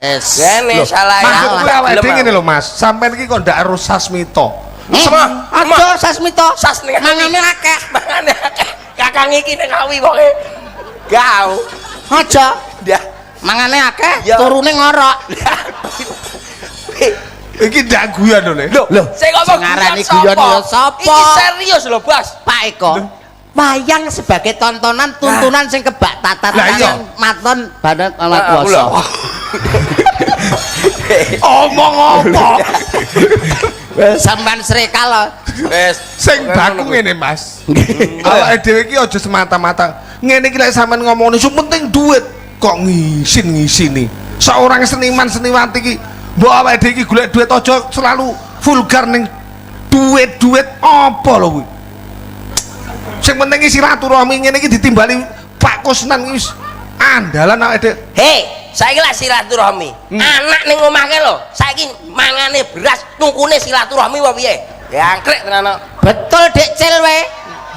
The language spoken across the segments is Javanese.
Kene salah. Maksudku awake dhewe ngene lho Mas, sampean iki kok ndak harus sasmito. Aja sasmito. Mangane akeh. Mangane akeh. Kakang iki nek kawi pokoke. Gau. Aja. Mangane akeh, turune ngorok. Iki ndak guyon lho. Lho, sing ngomong ngarani guyon ya sapa? Iki serius lho, Bos. Pak Eko. Wayang sebagai tontonan tuntunan sing kebak tatanan maton badan alat kuasa. Omong apa? Sampean srekal. Wes, Sing baku ngene Mas. Awake dhewe iki aja semata-mata. Ngene iki lek sampean ngomongin sing penting duit kok ngisin-ngisini. Seorang seniman-seniwati iki mbok awake dhewe iki golek duit aja selalu vulgar ning duit-duit apa lho kuwi. Sing penting iki silaturahmi ngene iki ditimbali Pak Kusnan wis andalan awake dhewe. hei, saiki lak silaturahmi. Anak ning omahke lho, saiki mangane beras, tungkune silaturahmi apa piye? Jangkrik tenan. Betul Dek Cil we.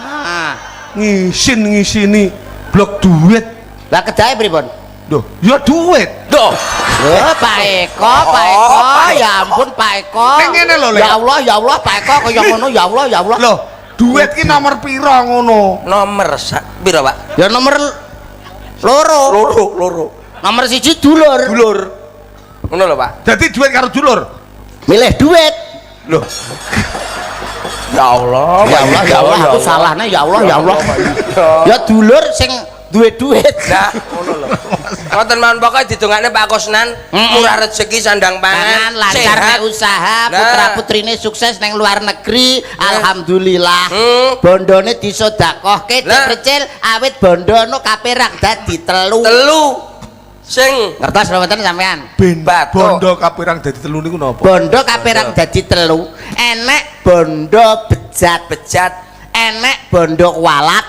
Ha. Ngisin-ngisini blok duit. Lah kedae pripun? Duh, ya duit. Duh. Oh, Pak Eko, Pak Eko, ya ampun Pak Eko. Ning ngene lho, Lek. Ya Allah, Pak Eko kaya ngono, ya Allah, ya Allah. Loh, duit ki nomor pira ngono? Nomor piro, Pak? Ya nomor loro. Loro. Nomor 1 dulur. Dulur. Ngono lho, Pak. Jadi duit karo dulur. Milih duit. Loh. Ya Allah, Ya Allah, aku salahnya ya Allah, ya Allah. Ya dulur sing duwe duit. Nah, ngono lho. Ngoten mawon pokoke didongakne Pak Kusnan, murah rezeki sandang pangan, lancar nek usaha, putra-putrine sukses neng luar negeri. Alhamdulillah. Bondone disedekahke Dek Precil awit bondono kaperang dadi 3. Telu. Sing Ngertos lho mboten sampean? Bathuk. Bondo kapirang dadi 3 niku napa? Bondo kaperang dadi 3. Enek bondo bejat, enek bondo walat,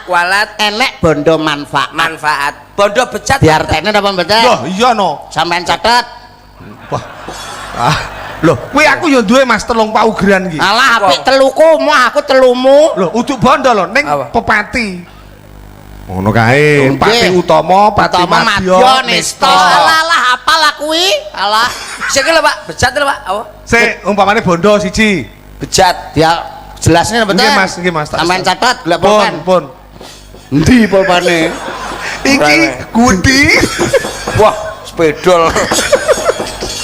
enek bondo manfaat. Bondo bejat diartene napa mboten? Loh, iya no. Sampean catet. Wah. Loh, kuwi aku yo duwe Mas 3 paugeran iki. Alah apik teluku, mau aku telumu. Loh, uduk bondo lho ning Pepati. Ngono kae, Pati Utama, Pati Madya, Nista. Alah apal aku kuwi. Alah. Sing lho Pak, bejat lho Pak. Apa? Sik umpamane bondo siji. Bejat. Ya jelasnya mboten. Nggih Mas. Sampeyan catat golek pulpen. Pun. Endi pulpene? Iki Gudi. Wah, spedol.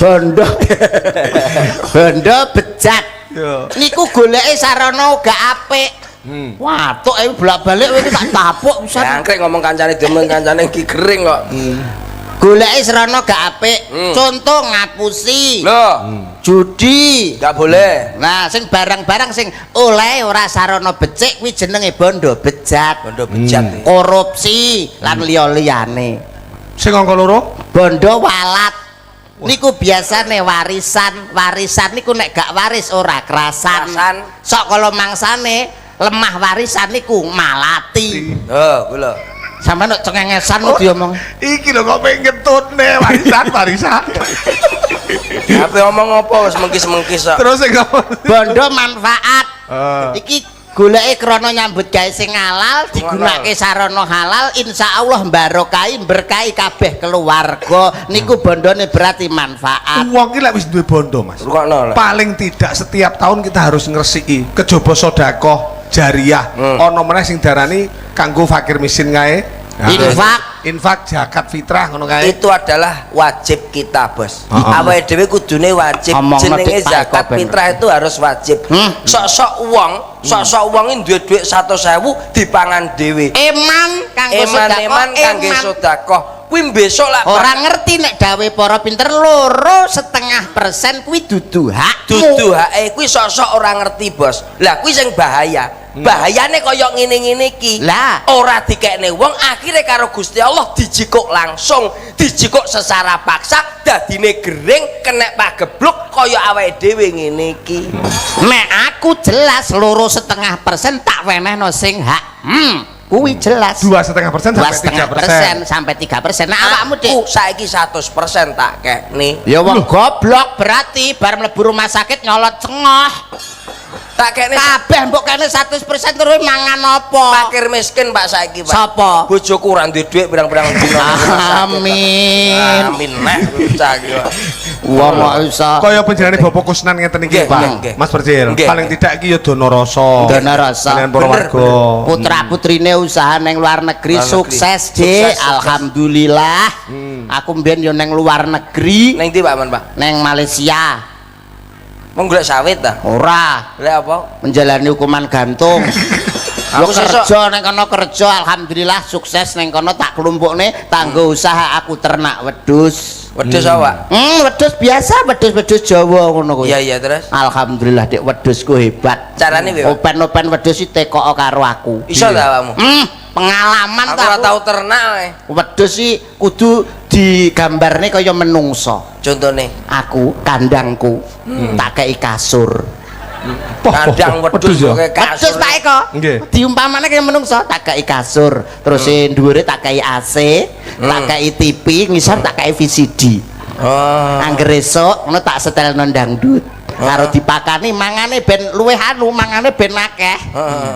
Bondo. Bondo bejat. Yo. Niku goleke sarana uga apik. Watuk ae bolak-balik kowe tak tapuk pisan. Jangkrik ngomong kancane demen kancane iki gering kok. Goleke sarana gak apik. Contoh ngapusi. Loh, Judi. enggak boleh. Nah, sing barang-barang sing oleh ora sarana becik kuwi jenenge bondo bejat. Bondo bejat. Korupsi lan liya-liyane. Sing angka loro? Bondo walat. Niku biasane warisan niku nek gak waris ora kerasan. Sok kala mangsane lemah warisan niku malati. Oh, kuwi lho. Sampeyan nek cengengesan kok diomong. Iki lho kok pengen ngetutne warisan. Apa ngomong apa wis mengkis-mengkis kok. Terus sing ngomong. Bondo manfaat. Iki goleke krana nyambut gawe sing halal, digunakake sarana halal, insyaallah barokah berkahi kabeh keluarga. Niku bondone berarti manfaat. Wong iki lek wis duwe bondo, Mas. Rukokno. Paling tidak setiap tahun kita harus ngresiki kejaba sedekah jariah. Ana meneh sing darani kanggo fakir miskin kae. Infak zakat fitrah ngono kae. Itu adalah wajib kita, Bos. Awake dhewe kudune wajib. Jenenge zakat fitrah itu harus wajib. Sok-sok wong iki duwe dhuwit 100.000 dipangan dhewe. Eman kanggo sedekah. Kuwi besok lak ora ngerti nek dawe para pinter 2,5% kuwi dudu hak. Dudu hake kuwi sok-sok ora ngerti, Bos. Lah kuwi sing bahaya. Bahayane kaya ngene-ngene iki. Lah ora dikekne wong akhire karo Gusti Allah dijikuk langsung, dijikuk secara paksa, dadine gering, kena pagebluk kaya awake dhewe ngene iki. Nek aku jelas 2,5% tak wenehno sing hak. Kuwi jelas. 2,5% sampai 3%. Sampai 3%. Nah awakmu Dik saiki 100% tak kekne. Ya wong goblok berarti bar mlebu rumah sakit nyolot cengoh. Tak kene kabeh mbok kene 100% terus mangan apa? fakir miskin Pak saiki Pak. Sapa? Bojoku ora duwe dhuwit pirang-pirang dina. Amin. Amin nah saiki. Wong kok iso Kaya panjenengane Bapak Kusnan ngeten iki, Nggih, Pak. nggih. Mas Percil. Nggih. Paling tidak iki ya dana rasa. Dana rasa. Kalian para Bener, warga. putra-putrine usaha neng luar negeri Luar negeri. sukses, Dik. Sukses, sukses. Alhamdulillah. Aku mbiyen yo neng luar negeri, Ning ndi Pak Man Pak? neng Malaysia. Mau golek sawit ta? Ora Lek apa? menjalani hukuman gantung. Aku Aku sesuk kerja neng kono kerja, alhamdulillah sukses neng kono tak kelompokne tanggo usaha aku ternak wedhus. wedhus awak. Wedhus biasa, wedhus Jawa ngono kuwi. Iya iya terus. Alhamdulillah Dik, wedhusku hebat. Carane piye? Pak? Open wedhus iki teko karo aku. Iso ta awakmu? Pengalaman Aku ta ora aku. tau ternak ae. Wedhus iki kudu digambarne kaya menungso. Contone Aku kandangku tak kei kasur. kandang wedhus ya? kaya Wedhus kasur. Pak Eko. Nggih. Diumpamane kaya menungso tak kei kasur. Terus dhuwure tak kei AC, tak kei TV, ngisor tak kei VCD. Oh. Angger esuk ngono tak setelno dangdut. Karo dipakani mangane ben luwih anu, mangane ben akeh.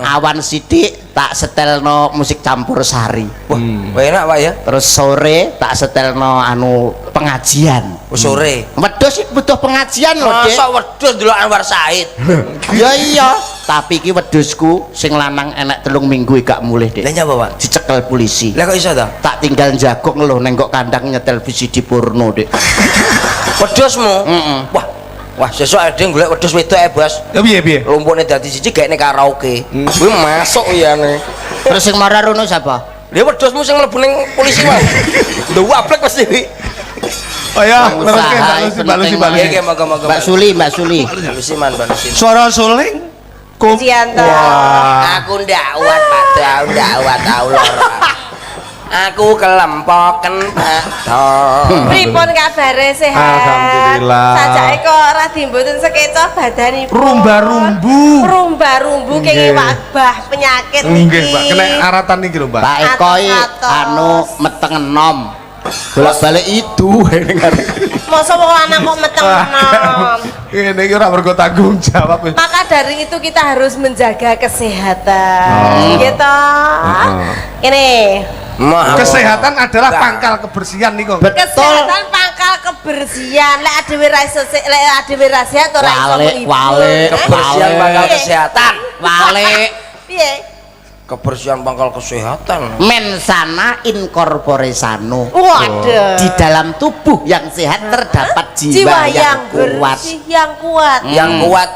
Awan sithik tak setelno musik campursari. Wah, enak Pak ya. Terus sore tak setelno anu pengajian. Sore. Wedhus iki butuh pengajian lho, Dik. Masa wedhus delok Anwar Said. Ya iya, tapi iki wedhusku sing lanang enek 3 minggu gak mulih, Lah Dik. nyapa Pak? Dicekel polisi. Lah kok iso ta? Tak tinggal jagong lho neng kok kandang nyetel VCD porno, Dik. Wedhusmu? Wah. Wah, sesuk ada golek wedhus wedok Bos. Ya piye? Lumpukne dadi siji gaekne karaoke. Kuwi masuk iyane. Terus sing marah rono sapa? Lha wedhusmu sing mlebu ning polisi wae. Nduwaplek mesti. Oh ya, Usaha Mbak Lucy. Iya, iya, moga-moga. Mbak Suli. Lucy man, Mbak Lucy. Suara suling. Cianto. Wah. Aku ndak kuat pada ndak kuat tau lara. Aku kelempoken Pak. Pripun kabare sehat? Alhamdulillah. Sajake kok ora dimboten sekeca badanipun. Rumba-rumbu Nggih. kenging wabah penyakit Nggih, Mbak. Kena aratan iki lho, Mbak. Pak Eko iki Atos-atos. anu meteng enom. Bolak-balik itu Masa wong lanang kok meteng-enom. Ini ora mergo tanggung jawab. Maka dari itu kita harus menjaga kesehatan. Gitu. Ini Kesehatan adalah pangkal kebersihan nih kok. kesehatan pangkal kebersihan. Lek adewe ra sehat ora iso Wale. Kebersihan pangkal kesehatan. Wale Piye? Kebersihan pangkal kesehatan. mensana incorpore sano. Waduh. Di dalam tubuh yang sehat terdapat jiwa yang kuat. bersih, yang kuat. Yang kuat.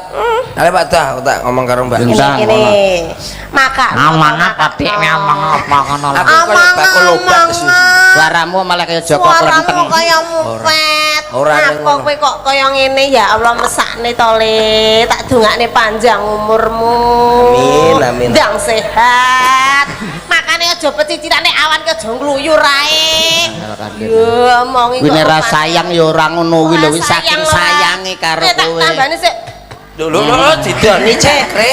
Ale Pak Dah, tak ngomong karo Mbak. Ini. Ini gini. Maka Ngomong apa Dik? Ngomong apa ngono lho. Aku koyo bakul obat susu. Suaramu malah kayak Joko Suaramu Klenteng. kaya mupet. Ora Nah, ngono. kok kowe kok kaya ngene ya Allah mesakne to Le. Tak dongakne panjang umurmu. Amin, amin. Ndang sehat. Makane aja pecicirane awan ke aja ngluyur ae. Ya omongi Kuwi nek ra sayang ya ora ngono kuwi lho, wis saking sayange karo Tak kowe. tambane sik. Lho didoni cekre.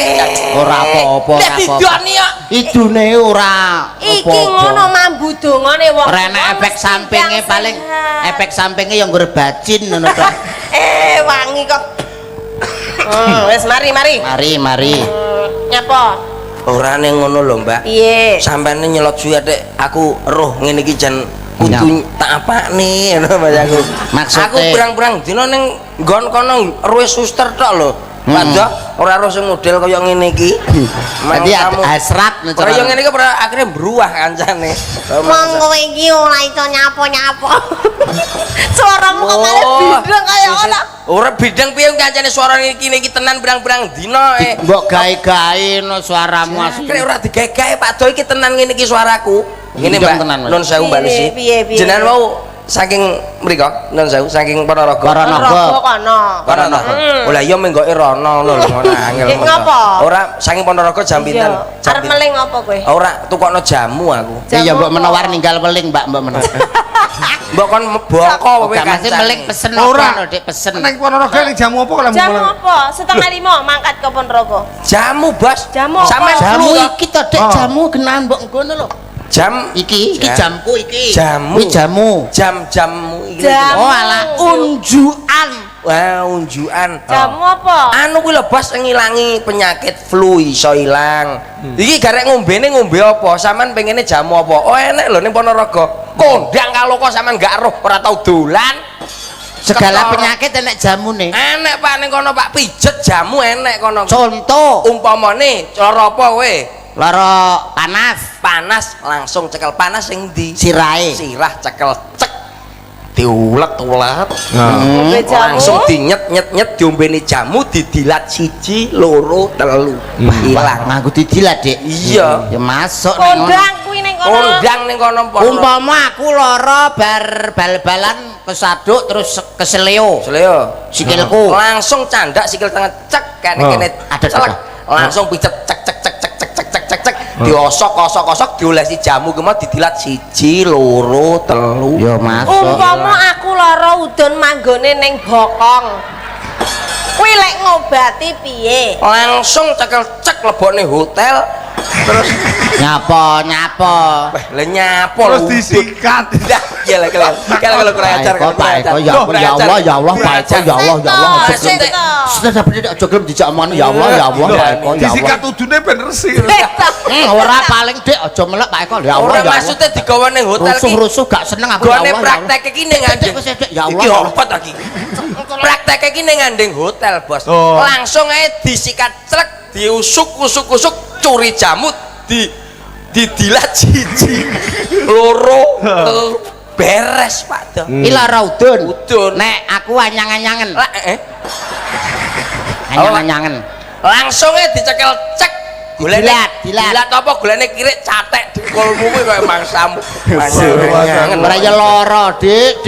Ora apa-apa, ora Nek apa-apa. didoni ya. Idune ora Iki apa-apa. ngono mambu dongane wong. Rene wong efek mesti sampinge yang paling sehat. efek sampinge yang nggur bacin ngono tok. Wangi kok. Wes mari. Mari. Nyapa? Ora ning ngono lho, Mbak. Piye? Sampane nyelot suwi atik aku roh ngene iki jan kudu tak apane ngono Mas aku. Maksudnya- Aku berang-berang dina ning nggon kono ruwe suster tok lho. Padha ora roh sing model kaya ngene iki. Tadi hasrat Ora yang ngene iki ora akhirnya beruah kancane. Wong kowe iki ora iso nyapo-nyapo. Suaramu kok malah bidang kaya ngono. Ora bidang piye kancane suara iki tenan berang-berang dina Mbok gawe-gawe no suaramu asli. Kira ora digawe Pak Do iki tenan ngene iki suaraku. Ngene Bidang Mbak. tenan, Mas. Nun sewu Mbak Lucy. Piye? Jenengan mau saking mriko nun sewu saking Ponorogo. Rogo kono. Kono. Oh lah iya menggoke rono lho ngono angel. Eh, ngapa? Ora saking Ponorogo jam pinten? Iya. Arep meling apa kowe? Ora tukokno jamu aku. Iya Jamu mbok apa? menawar ninggal weling Mbak menawar. Mbok kon bongko kowe Gak masih kancane. meling pesen Ora. apa Dik pesen. Neng Ponorogo ning jamu apa kalau Jamu apa? 4:30 mangkat ke Ponorogo. Jamu, Bos. Jamu apa? Sampeyan Jamu flu to? iki to Dik, jamu genan mbok ngono lho. Jam Iki jamku iki. Jamu. Kuwi jamu. Jam-jammu iki. Jamu. Oh alah unjukan. wah unjukan. Jamu apa? Anu kuwi lebas ngilangi penyakit flu iso ilang. Iki garek ngombene ngombe apa? Saman pengene jamu apa? Oh enek lho ning Ponorogo. Kondang kalau kok sampean gak roh ora tau dolan. Segala Ketara. penyakit enek jamune. Enek Pak ning kono Pak pijet jamu enek kono. Contoh Umpamane lara apa kowe? lara panas, Panas langsung cekel panas sing ndi? sirahe. Sirah cekel cek. Diulet-ulet. Ngombe jamu. Langsung dinyet-nyet-nyet diombeni jamu didilat 1 2 3 ilang. Nganggo didilat, Dik. Iya. Ya masuk ning ngono. Kondang kuwi ning kono. Kondang ning kono Ponorogo. Umpama aku lara bar bal-balan kesaduk terus keseleo Seleo. sikilku. Langsung candak sikil tengah cek kene Ada, celek. ada. Langsung pijet cek cek cek cek cek cek cek cek cek diosok-osok-osok diolesi jamu kemau didilat 1 2 3. Ya masuk. Umpama aku lara udon manggone ning bokong. Kuwi lek ngobati piye? Langsung cekel cek lebokne hotel terus Nyapa. lah nyapo Terus lho. disikat. Dah, iya lah kalau kurang ajar Pak Eko, ya Allah, ya Allah, ya Allah, Pak Eko, ya Allah, ya Allah. Seto, seto. Sudah bener aja gelem dijak omongan ya Allah, ya Allah, Pak Eko, ya Allah. Disikat udune ben resik. Ora paling Dik aja melek Pak Eko, ya Allah, Ora ya Allah. maksudnya digawe ning hotel ki. Rusuh-rusuh gak seneng aku ya Gone Allah. ya Allah. praktek iki ning ngandeng. Wis, Dik, ya Allah, Iki ya Allah. ompet lagi. Praktek iki ning ngandeng hotel, Bos. Oh. Langsung ae disikat celek, diusuk-usuk-usuk curi jamu didilat 1 2 3 beres Pak Do. Iki lara udun. Udun. Nek aku anyang-anyangen. Lah, Anyang-anyangen. langsung ae dicekel cek. Dilat. Dilat apa golene kirik catek dikulmu kuwi koyo mangsamu. Ora Ora ya lara, Dik.